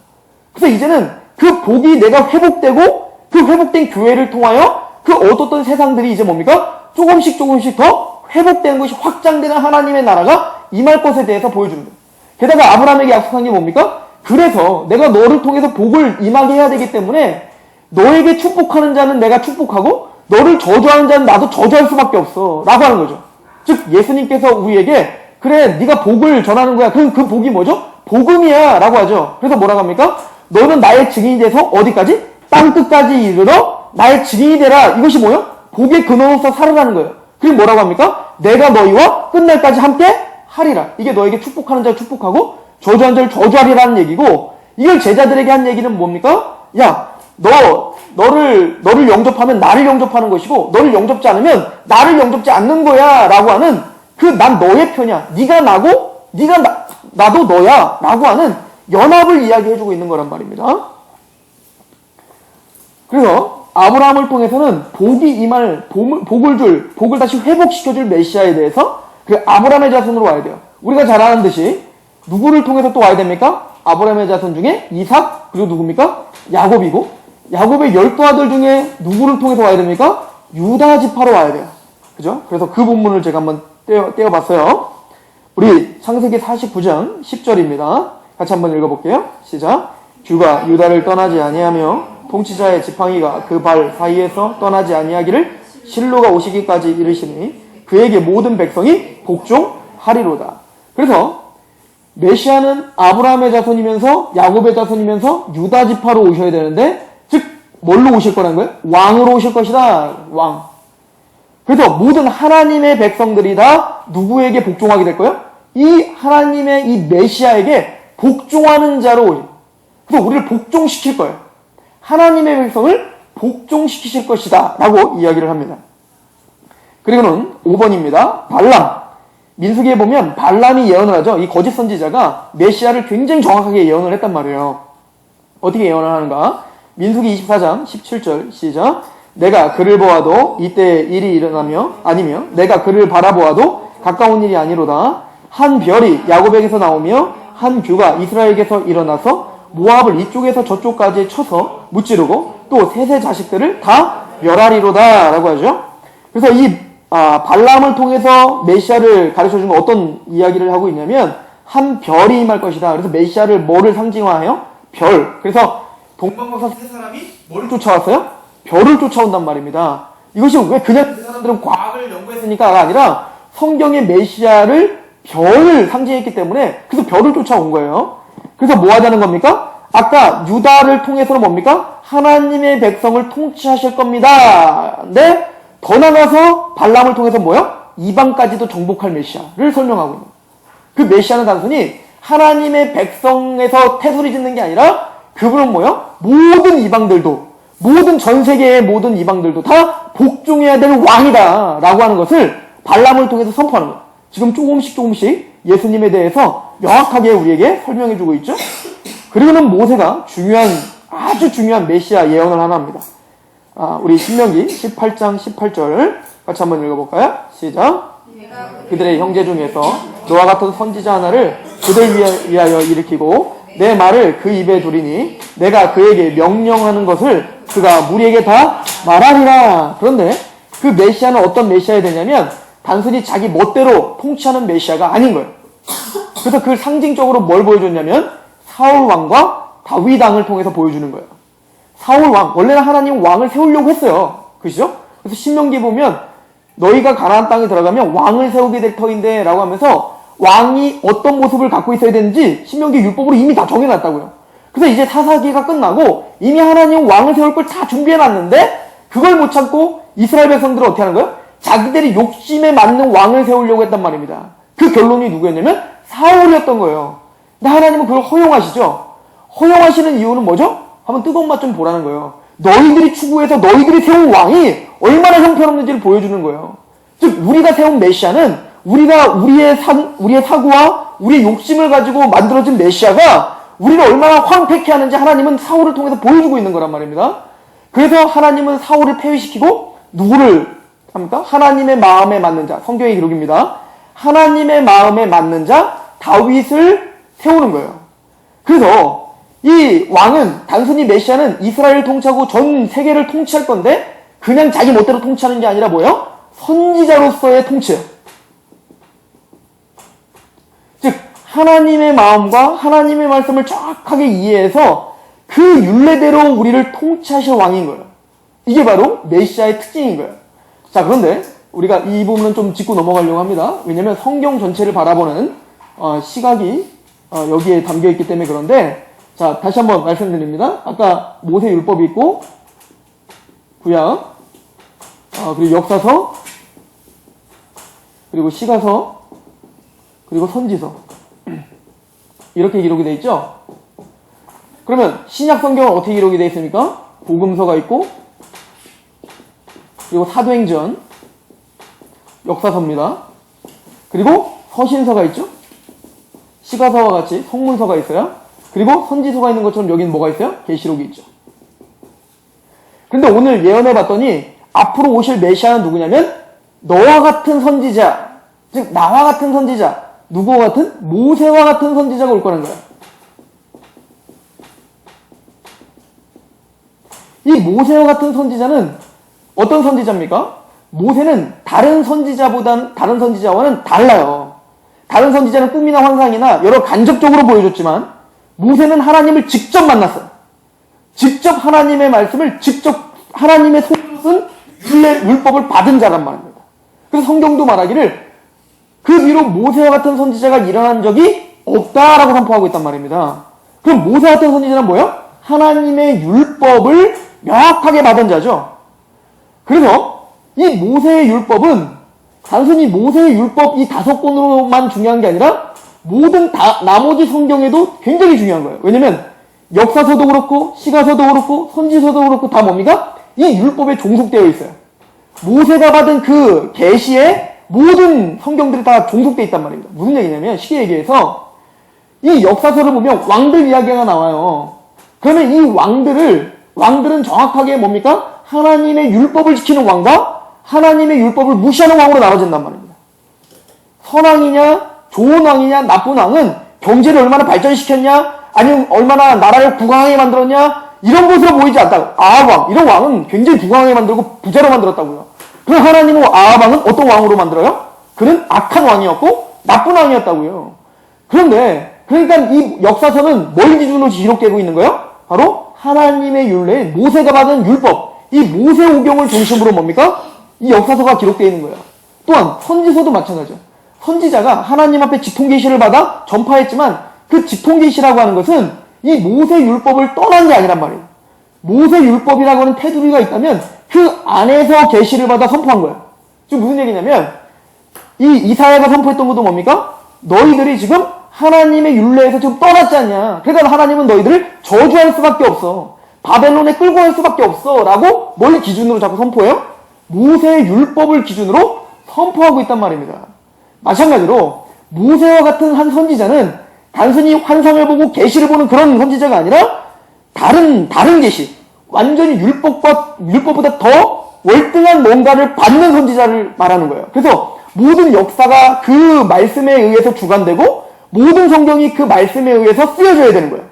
그래서 이제는 그 복이 내가 회복되고 그 회복된 교회를 통하여 그 얻었던 세상들이 이제 뭡니까? 조금씩 더 회복되는 것이 확장되는 하나님의 나라가 임할 것에 대해서 보여주는 거예요. 게다가 아브라함에게 약속한 게 뭡니까? 그래서 내가 너를 통해서 복을 임하게 해야 되기 때문에 너에게 축복하는 자는 내가 축복하고 너를 저주하는 자는 나도 저주할 수밖에 없어 라고 하는 거죠. 즉 예수님께서 우리에게 그래 네가 복을 전하는 거야. 그럼 그 복이 뭐죠? 복음이야 라고 하죠. 그래서 뭐라고 합니까? 너는 나의 증인이 돼서 어디까지? 땅끝까지 이르러 나의 증인이 되라. 이것이 뭐요? 복의 근원으로서 살아라는 거예요. 그리고 뭐라고 합니까? 내가 너희와 끝날까지 함께 하리라. 이게 너에게 축복하는 자를 축복하고 저주하는 자를 저주하리라는 얘기고, 이걸 제자들에게 한 얘기는 뭡니까? 야, 너를 영접하면 나를 영접하는 것이고, 너를 영접지 않으면 나를 영접지 않는 거야 라고 하는, 난 너의 편이야. 네가 나고 나도 너야 라고 하는 연합을 이야기해주고 있는 거란 말입니다. 그래서 아브라함을 통해서는 복을 다시 회복시켜줄 메시아에 대해서 그 아브라함의 자손으로 와야 돼요. 우리가 잘 아는 듯이 누구를 통해서 또 와야 됩니까? 아브라함의 자손 중에 이삭, 그리고 누굽니까? 야곱이고, 야곱의 12아들 중에 누구를 통해서 와야 됩니까? 유다 지파로 와야 돼요. 그죠? 그래서 그 본문을 제가 한번 떼어봤어요. 우리 창세기 49장 10절입니다. 같이 한번 읽어볼게요. 시작. 주가 유다를 떠나지 아니하며 통치자의 지팡이가 그 발 사이에서 떠나지 아니하기를 실로가 오시기까지 이르시니 그에게 모든 백성이 복종하리로다. 그래서 메시아는 아브라함의 자손이면서 야곱의 자손이면서 유다 지파로 오셔야 되는데, 즉 뭘로 오실 거라는 거예요? 왕으로 오실 것이다. 왕. 그래서 모든 하나님의 백성들이 다 누구에게 복종하게 될 거예요? 이 하나님의 이 메시아에게 복종하는 자로 오요. 그래서 우리를 복종시킬 거예요. 하나님의 백성을 복종시키실 것이다 라고 이야기를 합니다. 그리고는 5번입니다. 발람. 민수기에 보면 발람이 예언을 하죠. 이 거짓 선지자가 메시아를 굉장히 정확하게 예언을 했단 말이에요. 어떻게 예언을 하는가? 민수기 24장 17절 시작. 내가 그를 보아도 이때 일이 일어나며 아니며 내가 그를 바라보아도 가까운 일이 아니로다. 한 별이 야곱에게서 나오며 한 규가 이스라엘에게서 일어나서 모압을 이쪽에서 저쪽까지 쳐서 무찌르고 또 셋의 자식들을 다 멸하리로다 라고 하죠. 그래서 이 발람을 통해서 메시아를 가르쳐준 건 어떤 이야기를 하고 있냐면, 한 별이 임할 것이다. 그래서 메시아를 뭐를 상징화해요? 별. 그래서 동방박사 세 사람이 뭘 쫓아왔어요? 별을 쫓아온단 말입니다. 이것이 왜 그냥 그 사람들은 과학을 연구했으니까가 아니라 성경의 메시아를 별을 상징했기 때문에, 그래서 별을 쫓아온 거예요. 그래서 뭐 하자는 겁니까? 아까 유다를 통해서는 뭡니까? 하나님의 백성을 통치하실 겁니다. 근데 더 나가서 발람을 통해서 뭐요? 이방까지도 정복할 메시아를 설명하고 있는 거예요. 그 메시아는 단순히 하나님의 백성에서 태소리 짓는 게 아니라 그분은 뭐요? 모든 이방들도, 모든 전 세계의 모든 이방들도 다 복종해야 될 왕이다 라고 하는 것을 발람을 통해서 선포하는 거예요. 지금 조금씩 예수님에 대해서 명확하게 우리에게 설명해주고 있죠. 그리고는 모세가 아주 중요한 메시아 예언을 하나 합니다. 우리 신명기 18장 18절 같이 한번 읽어볼까요? 시작. 그들의 형제 중에서 너와 같은 선지자 하나를 그들 위하여 일으키고 내 말을 그 입에 두리니 내가 그에게 명령하는 것을 그가 무리에게 다 말하리라. 그런데 그 메시아는 어떤 메시아가 되냐면 단순히 자기 멋대로 통치하는 메시아가 아닌 거예요. 그래서 그걸 상징적으로 뭘 보여줬냐면 사울 왕과 다윗 왕을 통해서 보여주는 거예요. 사울 왕, 원래는 하나님 왕을 세우려고 했어요. 그죠? 그래서 신명기에 보면 너희가 가나안 땅에 들어가면 왕을 세우게 될 터인데 라고 하면서 왕이 어떤 모습을 갖고 있어야 되는지 신명기 율법으로 이미 다 정해놨다고요. 그래서 이제 사사기가 끝나고 이미 하나님 왕을 세울 걸 다 준비해놨는데 그걸 못 참고 이스라엘 백성들은 어떻게 하는 거예요? 자기들이 욕심에 맞는 왕을 세우려고 했단 말입니다. 그 결론이 누구였냐면 사울이었던 거예요. 근데 하나님은 그걸 허용하시죠. 허용하시는 이유는 뭐죠? 한번 뜨거운 맛 좀 보라는 거예요. 너희들이 추구해서 너희들이 세운 왕이 얼마나 형편없는지를 보여주는 거예요. 즉 우리가 세운 메시아는 우리의 사고와 우리의 욕심을 가지고 만들어진 메시아가 우리를 얼마나 황폐케 하는지 하나님은 사울을 통해서 보여주고 있는 거란 말입니다. 그래서 하나님은 사울을 폐위시키고 누구를 합니까? 하나님의 마음에 맞는 자, 성경의 기록입니다. 하나님의 마음에 맞는 자 다윗을 세우는 거예요. 그래서 이 왕은 단순히 메시아는 이스라엘을 통치하고 전 세계를 통치할 건데 그냥 자기 멋대로 통치하는 게 아니라 뭐예요? 선지자로서의 통치예요. 즉 하나님의 마음과 하나님의 말씀을 정확하게 이해해서 그 율례대로 우리를 통치하실 왕인 거예요. 이게 바로 메시아의 특징인 거예요. 자, 그런데 우리가 이 부분은 좀 짚고 넘어가려고 합니다. 왜냐면 성경 전체를 바라보는 시각이 여기에 담겨있기 때문에 그런데, 자, 다시 한번 말씀드립니다. 아까 모세율법이 있고, 구약, 그리고 역사서, 그리고 시가서, 그리고 선지서. 이렇게 기록이 되어 있죠? 그러면 신약 성경은 어떻게 기록이 되어 있습니까? 복음서가 있고, 그리고 사도행전, 역사서입니다. 그리고 서신서가 있죠? 시가서와 같이 성문서가 있어요. 그리고 선지서가 있는 것처럼 여기는 뭐가 있어요? 계시록이 있죠. 근데 오늘 예언해 봤더니 앞으로 오실 메시아는 누구냐면 너와 같은 선지자, 즉 나와 같은 선지자, 누구와 같은? 모세와 같은 선지자가 올 거라는 거예요. 이 모세와 같은 선지자는 어떤 선지자입니까? 모세는 다른 선지자와는 달라요. 다른 선지자는 꿈이나 환상이나 여러 간접적으로 보여줬지만 모세는 하나님을 직접 만났어요. 직접 하나님의 말씀을 직접 하나님의 손으로 쓴 율법을 받은 자란 말입니다. 그래서 성경도 말하기를 그 뒤로 모세와 같은 선지자가 일어난 적이 없다라고 선포하고 있단 말입니다. 그럼 모세 같은 선지자는 뭐예요? 하나님의 율법을 명확하게 받은 자죠. 그래서 이 모세의 율법은 단순히 모세의 율법 이 5권으로만 중요한 게 아니라 모든 나머지 성경에도 굉장히 중요한 거예요. 왜냐면 역사서도 그렇고 시가서도 그렇고 선지서도 그렇고 다 뭡니까? 이 율법에 종속되어 있어요. 모세가 받은 그 계시에 모든 성경들이 다 종속되어 있단 말입니다. 무슨 얘기냐면 쉽게 얘기해서 이 역사서를 보면 왕들 이야기가 나와요. 그러면 이 왕들은 정확하게 뭡니까? 하나님의 율법을 지키는 왕과 하나님의 율법을 무시하는 왕으로 나눠진단 말입니다. 선왕이냐, 좋은 왕이냐, 나쁜 왕은 경제를 얼마나 발전시켰냐, 아니면 얼마나 나라를 부강하게 만들었냐, 이런 것으로 보이지 않다고. 아합왕, 이런 왕은 굉장히 부강하게 만들고 부자로 만들었다고요. 그럼 하나님은 아합왕은 어떤 왕으로 만들어요? 그는 악한 왕이었고 나쁜 왕이었다고요. 그런데 그러니까 이 역사서는 뭘 기준으로 기록되고 있는 거예요? 바로 하나님의 율례, 모세가 받은 율법, 이 모세오경을 중심으로 뭡니까? 이 역사서가 기록되어 있는 거예요. 또한 선지서도 마찬가지죠. 선지자가 하나님 앞에 직통계시를 받아 전파했지만 그 직통계시라고 하는 것은 이 모세율법을 떠난 게 아니란 말이에요. 모세율법이라고 하는 테두리가 있다면 그 안에서 계시를 받아 선포한 거예요. 지금 무슨 얘기냐면 이 이사야가 선포했던 것도 뭡니까? 너희들이 지금 하나님의 율례에서 지금 떠났지 않냐. 그러니까 하나님은 너희들을 저주할 수밖에 없어. 바벨론에 끌고 갈 수밖에 없어. 라고 뭘 기준으로 자꾸 선포해요? 모세의 율법을 기준으로 선포하고 있단 말입니다. 마찬가지로 모세와 같은 한 선지자는 단순히 환상을 보고 계시를 보는 그런 선지자가 아니라 다른 계시, 완전히 율법보다 더 월등한 뭔가를 받는 선지자를 말하는 거예요. 그래서 모든 역사가 그 말씀에 의해서 주관되고 모든 성경이 그 말씀에 의해서 쓰여져야 되는 거예요.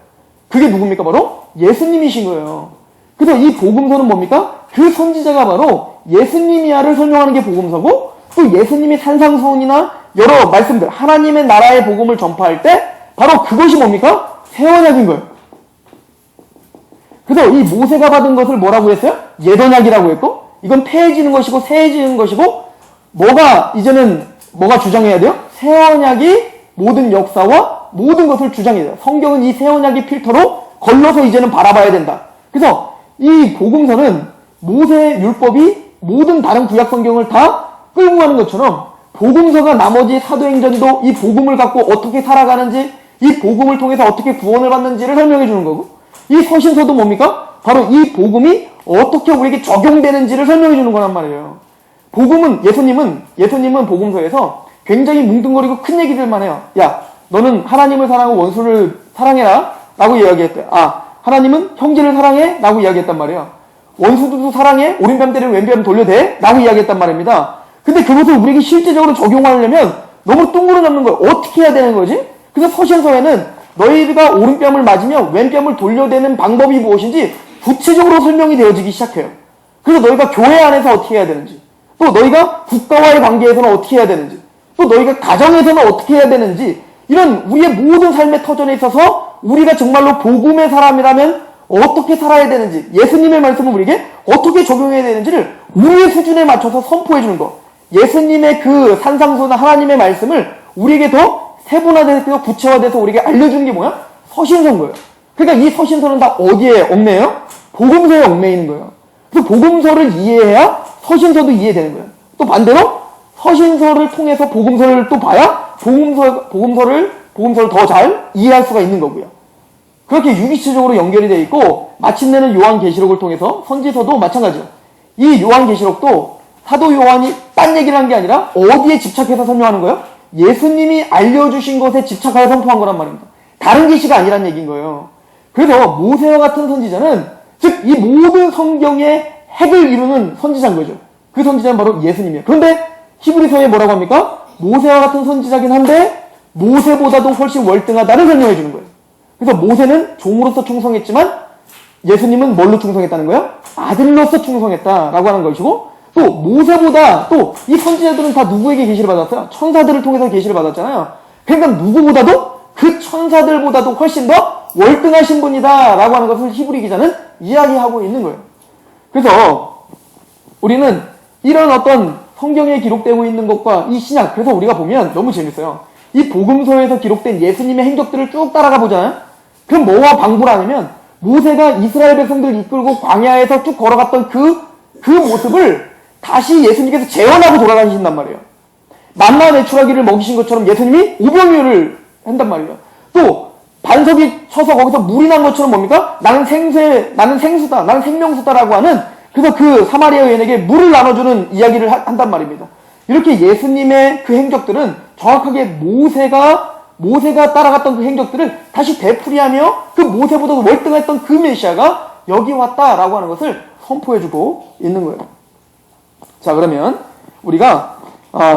그게 누굽니까? 바로 예수님이신 거예요. 그래서 이 복음서는 뭡니까? 그 선지자가 바로 예수님이야를 설명하는 게 복음서고 또 예수님이 산상수훈이나 여러 말씀들 하나님의 나라의 복음을 전파할 때 바로 그것이 뭡니까? 새 언약인 거예요. 그래서 이 모세가 받은 것을 뭐라고 했어요? 옛 언약이라고 했고 이건 폐해지는 것이고 새해지는 것이고 이제는 뭐가 주장해야 돼요? 새 언약이 모든 역사와 모든 것을 주장해야 돼요. 성경은 이 새 언약의 필터로 걸러서 이제는 바라봐야 된다. 그래서 이 복음서는 모세의 율법이 모든 다른 구약 성경을 다 끌고 가는 것처럼 복음서가 나머지 사도행전도 이 복음을 갖고 어떻게 살아가는지 이 복음을 통해서 어떻게 구원을 받는지를 설명해 주는 거고 이 서신서도 뭡니까? 바로 이 복음이 어떻게 우리에게 적용되는지를 설명해 주는 거란 말이에요. 예수님은 복음서에서 굉장히 뭉뚱거리고 큰 얘기들만 해요. 야, 너는 하나님을 사랑하고 원수를 사랑해라 라고 이야기했대. 하나님은 형제를 사랑해 라고 이야기했단 말이에요. 원수들도 사랑해 오른뺨 때리면 왼뺨 돌려대 라고 이야기했단 말입니다. 근데 그것을 우리에게 실제적으로 적용하려면 너무 뚱그러 잡는 거예요. 어떻게 해야 되는 거지? 그래서 서신서에는 너희가 오른뺨을 맞으면 왼뺨을 돌려대는 방법이 무엇인지 구체적으로 설명이 되어지기 시작해요. 그래서 너희가 교회 안에서 어떻게 해야 되는지 또 너희가 국가와의 관계에서는 어떻게 해야 되는지 또 너희가 가정에서는 어떻게 해야 되는지 이런 우리의 모든 삶의 터전에 있어서 우리가 정말로 복음의 사람이라면 어떻게 살아야 되는지 예수님의 말씀을 우리에게 어떻게 적용해야 되는지를 우리의 수준에 맞춰서 선포해 주는 거. 예수님의 그 산상수나 하나님의 말씀을 우리에게 더 세분화돼서 구체화돼서 우리에게 알려준 게 뭐야? 서신서인 거예요. 그러니까 이 서신서는 다 어디에 얽매요? 복음서에 얽매이는 거예요. 그래서 복음서를 이해해야 서신서도 이해되는 거예요. 또 반대로 서신서를 통해서 복음서를 또 봐야 복음서를 더 잘 이해할 수가 있는 거고요. 그렇게 유기체적으로 연결이 되어 있고 마침내는 요한계시록을 통해서 선지서도 마찬가지예요. 이 요한계시록도 사도 요한이 딴 얘기를 한 게 아니라 어디에 집착해서 설명하는 거예요? 예수님이 알려주신 것에 집착하여 선포한 거란 말입니다. 다른 계시가 아니란 얘기인 거예요. 그래서 모세와 같은 선지자는 즉 이 모든 성경의 핵을 이루는 선지자인 거죠. 그 선지자는 바로 예수님이에요. 그런데 히브리서에 뭐라고 합니까? 모세와 같은 선지자긴 한데 모세보다도 훨씬 월등하다는 설명해 주는 거예요. 그래서 모세는 종으로서 충성했지만 예수님은 뭘로 충성했다는 거예요? 아들로서 충성했다라고 하는 것이고, 또 모세보다 또 이 선지자들은 다 누구에게 계시를 받았어요? 천사들을 통해서 계시를 받았잖아요. 그러니까 누구보다도 그 천사들보다도 훨씬 더 월등하신 분이다 라고 하는 것을 히브리 기자는 이야기하고 있는 거예요. 그래서 우리는 이런 어떤 성경에 기록되고 있는 것과 이 신약, 그래서 우리가 보면 너무 재밌어요. 이 복음서에서 기록된 예수님의 행적들을 쭉 따라가 보잖아요. 그럼 뭐와 방불 아니면 모세가 이스라엘 백성들을 이끌고 광야에서 쭉 걸어갔던 그 모습을 다시 예수님께서 재현하고 돌아다니신단 말이에요. 만나 내추라기를 먹이신 것처럼 예수님이 오병이어를 한단 말이에요. 또 반석이 쳐서 거기서 물이 난 것처럼 뭡니까? 나는 생수다, 나는 생명수다라고 하는, 그래서 그 사마리아 여인에게 물을 나눠주는 이야기를 한단 말입니다. 이렇게 예수님의 그 행적들은 정확하게 모세가 따라갔던 그 행적들을 다시 되풀이하며 그 모세보다 월등했던 그 메시아가 여기 왔다라고 하는 것을 선포해주고 있는 거예요. 자, 그러면 우리가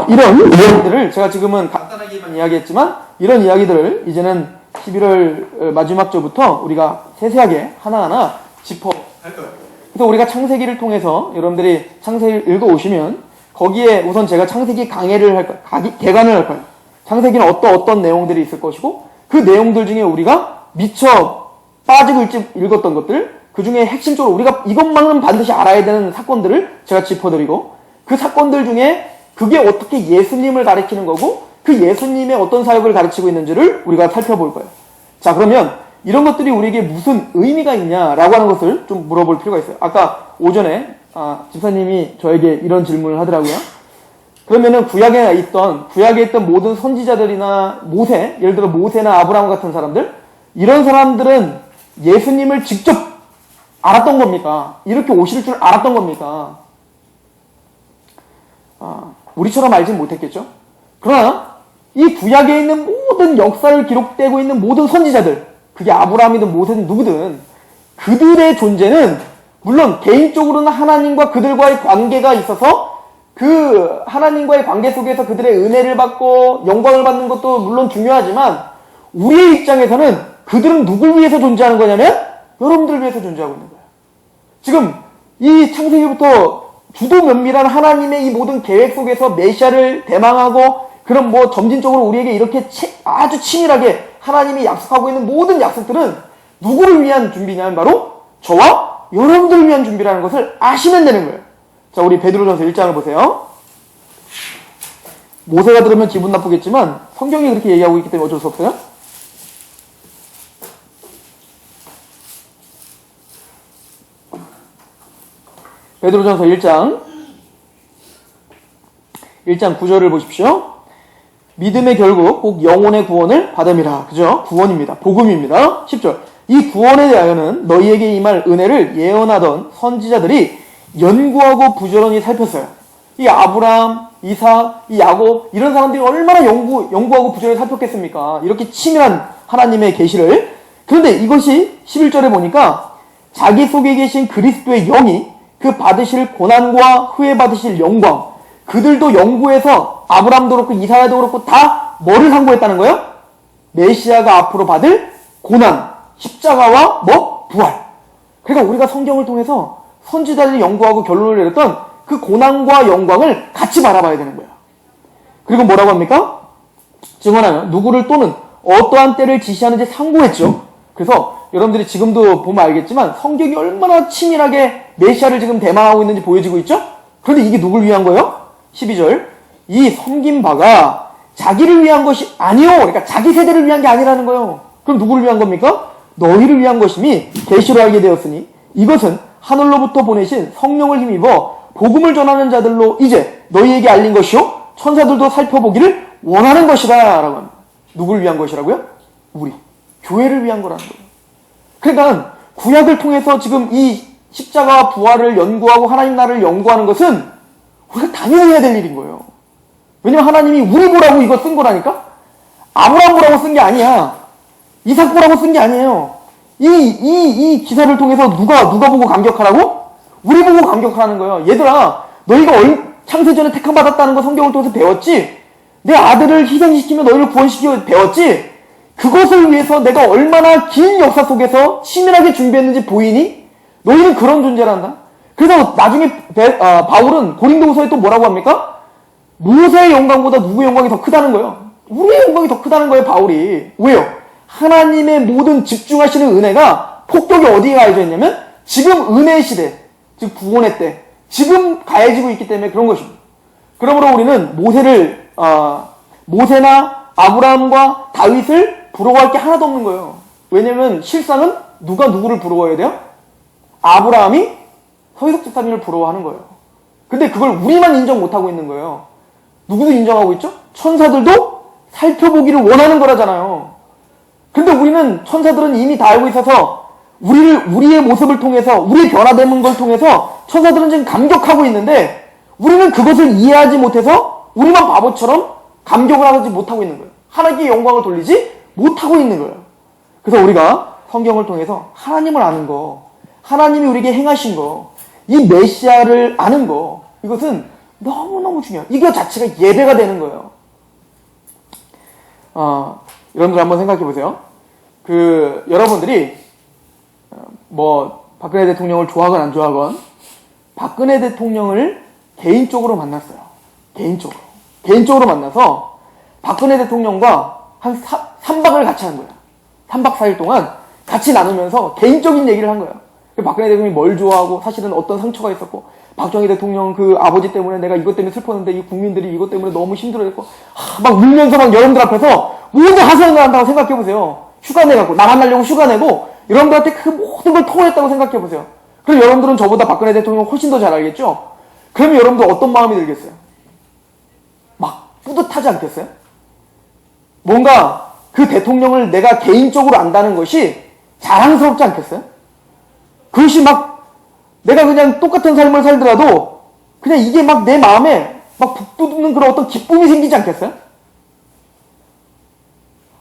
이런 이야기들을 제가 지금은 간단하게만 이야기했지만 이런 이야기들을 이제는 11월 마지막 주부터 우리가 세세하게 하나하나 짚어갈 거예요. 그래서 우리가 창세기를 통해서 여러분들이 창세기를 읽어오시면 거기에 우선 제가 창세기 강해를 할 거예요. 개관을 할 거예요. 창세기는 어떤 내용들이 있을 것이고 그 내용들 중에 우리가 미처 빠지고 읽었던 것들, 그 중에 핵심적으로 우리가 이것만은 반드시 알아야 되는 사건들을 제가 짚어드리고, 그 사건들 중에 그게 어떻게 예수님을 가리키는 거고 그 예수님의 어떤 사역을 가르치고 있는지를 우리가 살펴볼 거예요. 자, 그러면 이런 것들이 우리에게 무슨 의미가 있냐라고 하는 것을 좀 물어볼 필요가 있어요. 아까 오전에 집사님이 저에게 이런 질문을 하더라고요. 그러면은 구약에 있던 모든 선지자들이나 모세, 예를 들어 모세나 아브라함 같은 사람들, 이런 사람들은 예수님을 직접 알았던 겁니까? 이렇게 오실 줄 알았던 겁니까? 우리처럼 알진 못했겠죠? 그러나 이 구약에 있는 모든 역사를 기록되고 있는 모든 선지자들, 그게 아브라함이든 모세든 누구든, 그들의 존재는 물론 개인적으로는 하나님과 그들과의 관계가 있어서 그 하나님과의 관계 속에서 그들의 은혜를 받고 영광을 받는 것도 물론 중요하지만, 우리의 입장에서는 그들은 누굴 위해서 존재하는 거냐면 여러분들을 위해서 존재하고 있는 거예요. 지금 이 창세기부터 주도 면밀한 하나님의 이 모든 계획 속에서 메시아를 대망하고, 그럼 점진적으로 우리에게 이렇게 아주 치밀하게 하나님이 약속하고 있는 모든 약속들은 누구를 위한 준비냐면 바로 저와 여러분들을 위한 준비라는 것을 아시면 되는 거예요. 자, 우리 베드로전서 1장을 보세요. 모세가 들으면 기분 나쁘겠지만 성경이 그렇게 얘기하고 있기 때문에 어쩔 수 없어요. 베드로전서 1장 9절을 보십시오. 믿음의 결국 꼭 영혼의 구원을 받음이라. 그죠? 구원입니다. 복음입니다. 10절. 이 구원에 대하여는 너희에게 임할 은혜를 예언하던 선지자들이 연구하고 부지런히 살폈어요. 이 아브라함, 이삭, 이 야곱, 이런 사람들이 얼마나 연구하고 부지런히 살폈겠습니까? 이렇게 치밀한 하나님의 계시를. 그런데 이것이 11절에 보니까 자기 속에 계신 그리스도의 영이 그 받으실 고난과 후에 받으실 영광, 그들도 연구해서 아브라함도 그렇고 이사야도 그렇고 다 뭐를 상고했다는 거예요? 메시아가 앞으로 받을 고난, 십자가와 부활. 그러니까 우리가 성경을 통해서 선지자들이 연구하고 결론을 내렸던 그 고난과 영광을 같이 바라봐야 되는 거예요. 그리고 뭐라고 합니까? 증언하면 누구를 또는 어떠한 때를 지시하는지 상고했죠. 그래서 여러분들이 지금도 보면 알겠지만 성경이 얼마나 치밀하게 메시아를 지금 대망하고 있는지 보여지고 있죠? 그런데 이게 누굴 위한 거예요? 12절. 이 섬긴 바가 자기를 위한 것이 아니요. 그러니까 자기 세대를 위한 게 아니라는 거예요. 그럼 누구를 위한 겁니까? 너희를 위한 것임이 계시로 알게 되었으니 이것은 하늘로부터 보내신 성령을 힘입어 복음을 전하는 자들로 이제 너희에게 알린 것이요 천사들도 살펴보기를 원하는 것이다 라고 합니다. 누구를 위한 것이라고요? 우리 교회를 위한 거라는 거예요. 그러니까 구약을 통해서 지금 이 십자가와 부활을 연구하고 하나님 나라를 연구하는 것은 우리가 당연히 해야 될 일인 거예요. 왜냐면 하나님이 우리 보라고 이거 쓴 거라니까? 아브라함 보라고 쓴 게 아니야. 이삭 보라고 쓴 게 아니에요. 이 기사를 통해서 누가 보고 감격하라고? 우리 보고 감격하라는 거예요. 얘들아, 너희가 창세전에 택함받았다는 거 성경을 통해서 배웠지? 내 아들을 희생시키며 너희를 구원시키며 배웠지? 그것을 위해서 내가 얼마나 긴 역사 속에서 치밀하게 준비했는지 보이니? 너희는 그런 존재란다. 그래서 나중에 바울은 고린도후서에 또 뭐라고 합니까? 모세의 영광보다 누구의 영광이 더 크다는 거예요. 우리의 영광이 더 크다는 거예요, 바울이. 왜요? 하나님의 모든 집중하시는 은혜가 폭격이 어디에 가해져 있냐면 지금 은혜의 시대, 즉 구원의 때, 지금 가해지고 있기 때문에 그런 것입니다. 그러므로 우리는 모세나 아브라함과 다윗을 부러워할 게 하나도 없는 거예요. 왜냐면 실상은 누가 누구를 부러워해야 돼요? 아브라함이 서기석 집사님을 부러워하는 거예요. 근데 그걸 우리만 인정 못하고 있는 거예요. 누구도 인정하고 있죠? 천사들도 살펴보기를 원하는 거라잖아요. 근데 우리는 천사들은 이미 다 알고 있어서 우리의 모습을 통해서 우리의 변화되는 걸 통해서 천사들은 지금 감격하고 있는데 우리는 그것을 이해하지 못해서 우리만 바보처럼 감격을 하지 못하고 있는 거예요. 하나님께 영광을 돌리지 못하고 있는 거예요. 그래서 우리가 성경을 통해서 하나님을 아는 거, 하나님이 우리에게 행하신 거, 이 메시아를 아는 거, 이것은 너무너무 중요해요. 이거 자체가 예배가 되는 거예요. 여러분들 한번 생각해 보세요. 여러분들이 박근혜 대통령을 좋아하건 안 좋아하건 박근혜 대통령을 개인적으로 만났어요. 개인적으로 만나서 박근혜 대통령과 한 3박을 같이 한 거야. 3박 4일 동안 같이 나누면서 개인적인 얘기를 한 거야. 박근혜 대통령이 뭘 좋아하고 사실은 어떤 상처가 있었고 박정희 대통령 그 아버지 때문에 내가 이것 때문에 슬펐는데 이 국민들이 이것 때문에 너무 힘들어했고 막 울면서 막 여러분들 앞에서 모든 하소연을 한다고 생각해보세요. 휴가 내갖고 나 만나려고 휴가 내고 여러분들한테 그 모든 걸 토했다고 생각해보세요. 그럼 여러분들은 저보다 박근혜 대통령 훨씬 더 잘 알겠죠? 그러면 여러분들 어떤 마음이 들겠어요? 막 뿌듯하지 않겠어요? 뭔가 그 대통령을 내가 개인적으로 안다는 것이 자랑스럽지 않겠어요? 그것이 막 내가 그냥 똑같은 삶을 살더라도 그냥 이게 막 내 마음에 막 북돋는 그런 어떤 기쁨이 생기지 않겠어요?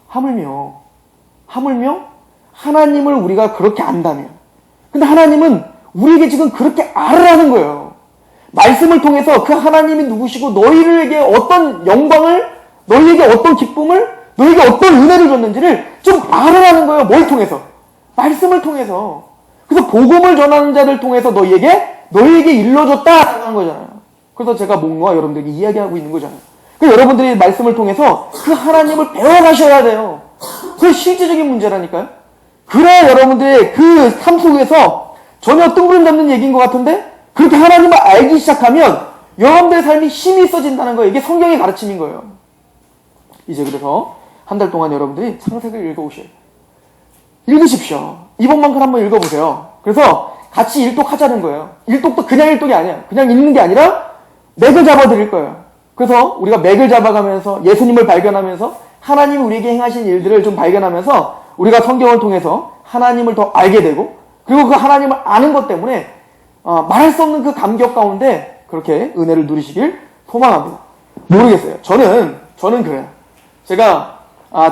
하물며 하나님을 우리가 그렇게 안다면, 근데 하나님은 우리에게 지금 그렇게 알으라는 거예요. 말씀을 통해서 그 하나님이 누구시고 너희에게 어떤 영광을, 너희에게 어떤 기쁨을, 너희에게 어떤 은혜를 줬는지를 좀 알으라는 거예요. 뭘 통해서? 말씀을 통해서. 그래서 복음을 전하는 자를 통해서 너희에게 일러줬다라는 거잖아요. 그래서 제가 뭔가 여러분들에게 이야기하고 있는 거잖아요. 그래서 여러분들이 말씀을 통해서 그 하나님을 배워가셔야 돼요. 그게 실제적인 문제라니까요. 그래야 여러분들의 그 삶 속에서 전혀 뜬구름 잡는 얘기인 것 같은데 그렇게 하나님을 알기 시작하면 여러분들의 삶이 힘이 있어진다는 거예요. 이게 성경의 가르침인 거예요. 이제 그래서 한 달 동안 여러분들이 창세기를 읽으십시오. 이번만큼 한번 읽어보세요. 그래서 같이 일독하자는 거예요. 일독도 그냥 일독이 아니에요. 그냥 읽는 게 아니라 맥을 잡아드릴 거예요. 그래서 우리가 맥을 잡아가면서 예수님을 발견하면서 하나님이 우리에게 행하신 일들을 좀 발견하면서 우리가 성경을 통해서 하나님을 더 알게 되고 그리고 그 하나님을 아는 것 때문에 말할 수 없는 그 감격 가운데 그렇게 은혜를 누리시길 소망합니다. 모르겠어요. 저는 그래요. 제가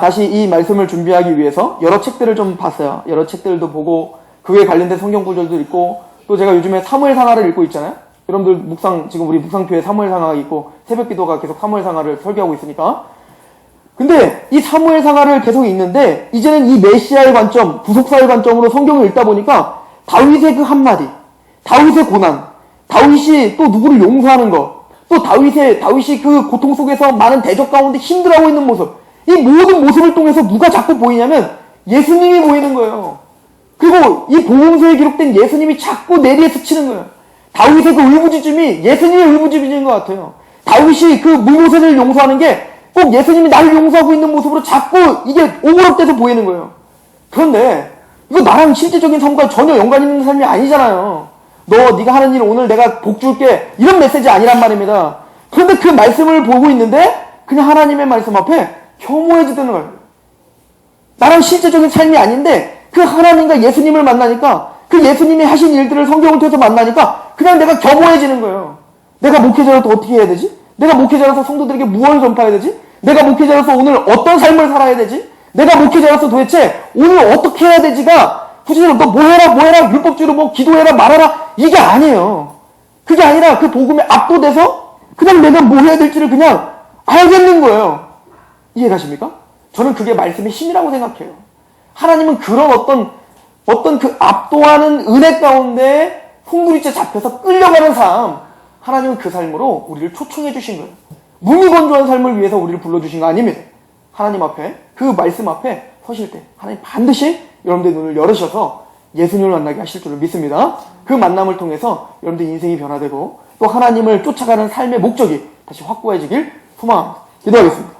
다시 이 말씀을 준비하기 위해서 여러 책들을 좀 봤어요. 여러 책들도 보고 그에 관련된 성경 구절도 읽고 또 제가 요즘에 사무엘상하를 읽고 있잖아요. 여러분들 지금 우리 묵상표에 사무엘상하가 있고 새벽기도가 계속 사무엘상하를 설교하고 있으니까. 근데 이 사무엘상하를 계속 읽는데 이제는 이 메시아의 관점, 구속사의 관점으로 성경을 읽다 보니까 다윗의 그 한마디, 다윗의 고난, 다윗이 또 누구를 용서하는 것, 또 다윗이 그 고통 속에서 많은 대적 가운데 힘들어하고 있는 모습, 이 모든 모습을 통해서 누가 자꾸 보이냐면 예수님이 보이는 거예요. 그리고 이 복음서에 기록된 예수님이 자꾸 내리에 스치는 거예요. 다윗의 그 울부짖음이 예수님의 울부짖음인 것 같아요. 다윗이 그 무모세를 용서하는 게 꼭 예수님이 나를 용서하고 있는 모습으로 자꾸 이게 오버랩돼서 보이는 거예요. 그런데 이거 나랑 실제적인 삶과 전혀 연관 있는 삶이 아니잖아요. 네가 하는 일 오늘 내가 복 줄게 이런 메시지 아니란 말입니다. 그런데 그 말씀을 보고 있는데 그냥 하나님의 말씀 앞에 혐오해지는 거예요. 나랑 실제적인 삶이 아닌데 그 하나님과 예수님을 만나니까 그 예수님이 하신 일들을 성경을 통해서 만나니까 그냥 내가 겸허해지는 거예요. 내가 목회자로서 어떻게 해야 되지? 내가 목회자로서 성도들에게 무엇을 전파해야 되지? 내가 목회자로서 오늘 어떤 삶을 살아야 되지? 내가 목회자로서 도대체 오늘 어떻게 해야 되지가 구체적으로 너 뭐 해라 율법주의로 뭐 기도해라 말하라 이게 아니에요. 그게 아니라 그 복음에 압도돼서 그냥 내가 뭐 해야 될지를 그냥 알겠는 거예요. 이해가십니까? 저는 그게 말씀의 힘이라고 생각해요. 하나님은 그런 어떤 그 압도하는 은혜 가운데 송두리째 잡혀서 끌려가는 삶, 하나님은 그 삶으로 우리를 초청해 주신 거예요. 무미건조한 삶을 위해서 우리를 불러주신 거 아닙니다. 하나님 앞에, 그 말씀 앞에 서실 때 하나님 반드시 여러분들의 눈을 열으셔서 예수님을 만나게 하실 줄을 믿습니다. 그 만남을 통해서 여러분들 인생이 변화되고 또 하나님을 쫓아가는 삶의 목적이 다시 확고해지길 소망합니다. 기도하겠습니다.